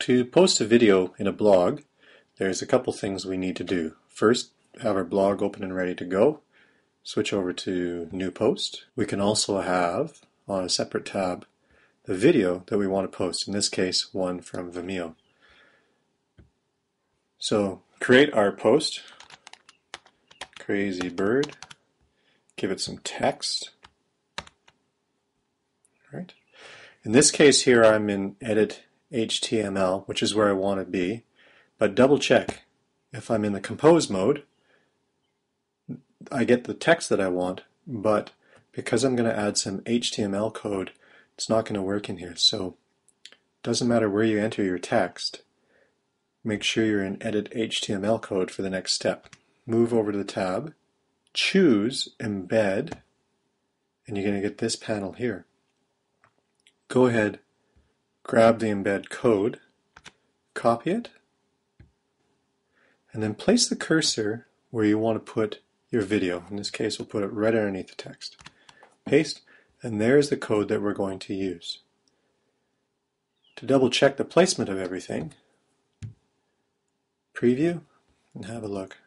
To post a video in a blog, there's a couple things we need to do. First, have our blog open and ready to go. Switch over to New Post. We can also have, on a separate tab, the video that we want to post, in this case, one from Vimeo. So, create our post, Crazy Bird, give it some text. Right. In this case here, I'm in Edit HTML, which is where I want to be, but double check. If I'm in the compose mode, I get the text that I want, but because I'm going to add some HTML code, it's not going to work in here. So it doesn't matter where you enter your text, make sure you're in Edit HTML code for the next step. Move over to the tab, choose Embed, and you're going to get this panel here. Go ahead, grab the embed code, copy it, and then place the cursor where you want to put your video. In this case, we'll put it right underneath the text. Paste, and there's the code that we're going to use. To double check the placement of everything, preview and have a look.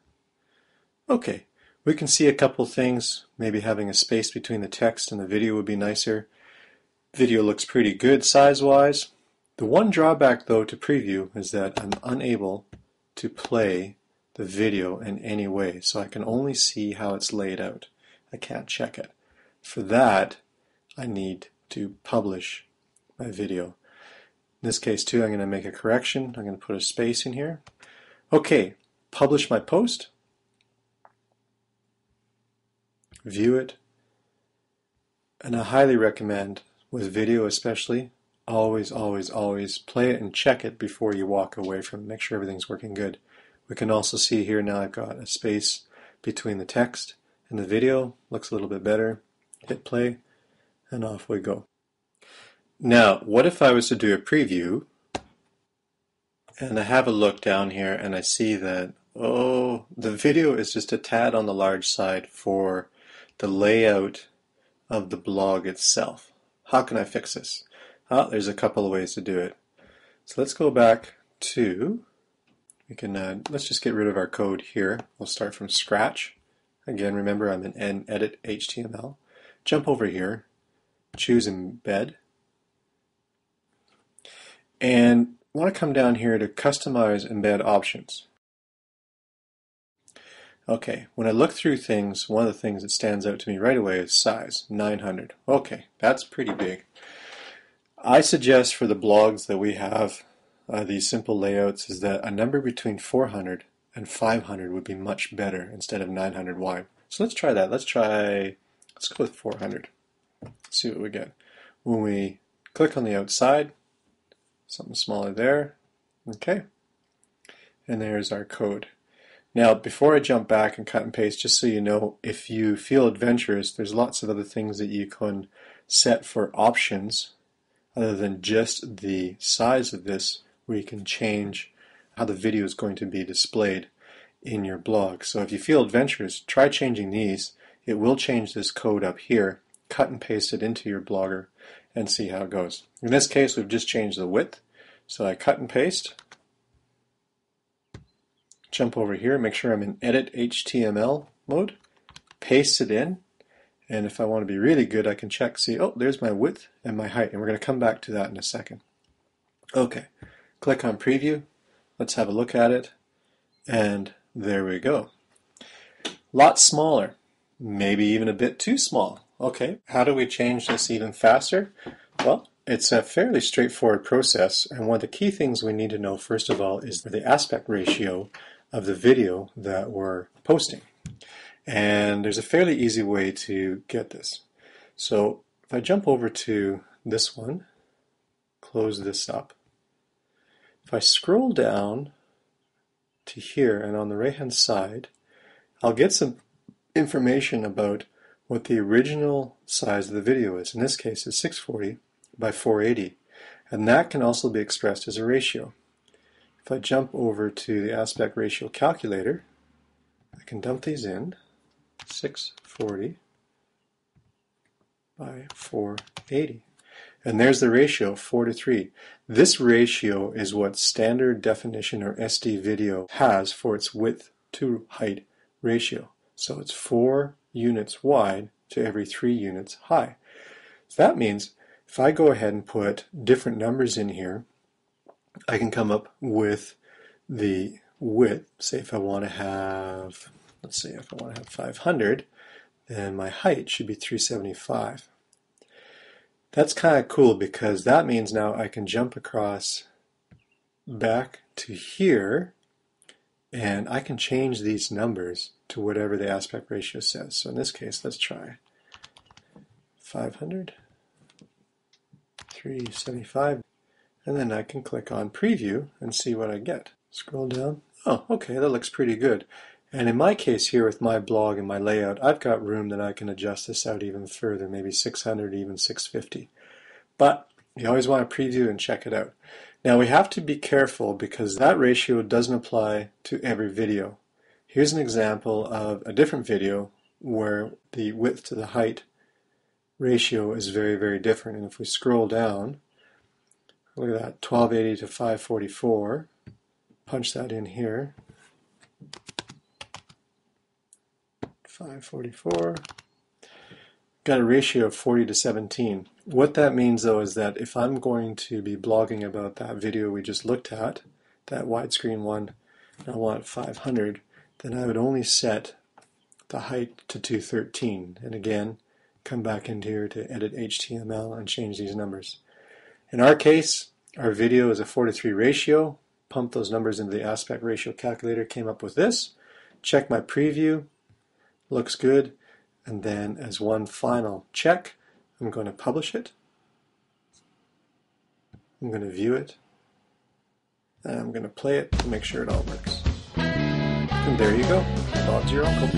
Okay, we can see a couple things. Maybe having a space between the text and the video would be nicer. Video looks pretty good size-wise. The one drawback though to preview is that I'm unable to play the video in any way, so I can only see how it's laid out. I can't check it. For that, I need to publish my video. In this case too, I'm going to make a correction. I'm going to put a space in here. Okay, publish my post. View it. And I highly recommend, with video especially, always play it and check it before you walk away from it. Make sure everything's working good. We can also see here now I've got a space between the text and the video. Looks a little bit better. Hit play and off we go. Now, what if I was to do a preview and I have a look down here and I see that, oh, the video is just a tad on the large side for the layout of the blog itself. How can I fix this? There's a couple of ways to do it. So let's go back to, let's just get rid of our code here. We'll start from scratch. Again, remember I'm in Edit HTML. Jump over here, choose Embed, and I want to come down here to Customize Embed Options. Okay, when I look through things, one of the things that stands out to me right away is size, 900. Okay, that's pretty big. I suggest for the blogs that we have, these simple layouts, is that a number between 400 and 500 would be much better instead of 900 wide. So let's try that. Let's go with 400. Let's see what we get. When we click on the outside, something smaller there. Okay, and there's our code. Now, before I jump back and cut and paste, just so you know, if you feel adventurous, there's lots of other things that you can set for options other than just the size of this, where you can change how the video is going to be displayed in your blog. So if you feel adventurous, try changing these. It will change this code up here. Cut and paste it into your Blogger and see how it goes. In this case, we've just changed the width. So I cut and paste. Jump over here, make sure I'm in Edit HTML mode, paste it in, and if I want to be really good, I can check, see, oh, there's my width and my height, and we're going to come back to that in a second. Okay, click on Preview, let's have a look at it, and there we go. Lots smaller, maybe even a bit too small. Okay, how do we change this even faster? Well, it's a fairly straightforward process, and one of the key things we need to know first of all is the aspect ratio of the video that we're posting. And there's a fairly easy way to get this. So if I jump over to this one, close this up. If I scroll down to here and on the right hand side, I'll get some information about what the original size of the video is. In this case, it's 640 by 480. And that can also be expressed as a ratio. If I jump over to the aspect ratio calculator, I can dump these in, 640 by 480. And there's the ratio, 4:3. This ratio is what standard definition or SD video has for its width to height ratio. So it's 4 units wide to every 3 units high. So that means if I go ahead and put different numbers in here, I can come up with the width. Say if I want to have, let's say if I want to have 500, then my height should be 375. That's kind of cool because that means now I can jump across back to here and I can change these numbers to whatever the aspect ratio says. So in this case, let's try 500, 375, and then I can click on preview and see what I get. Scroll down. Oh, okay, that looks pretty good. And in my case here with my blog and my layout, I've got room that I can adjust this out even further, maybe 600, even 650. But you always want to preview and check it out. Now we have to be careful because that ratio doesn't apply to every video. Here's an example of a different video where the width to the height ratio is very, very different. And if we scroll down, look at that, 1280 to 544, punch that in here. 544, got a ratio of 40 to 17. What that means though is that if I'm going to be blogging about that video we just looked at, that widescreen one, and I want 500, then I would only set the height to 213. And again, come back into here to edit HTML and change these numbers. In our case, our video is a 4:3 ratio. Pump those numbers into the aspect ratio calculator, came up with this. Check my preview. Looks good, and then as one final check, I'm going to publish it. I'm going to view it, and I'm going to play it to make sure it all works. And there you go. Bob's your uncle.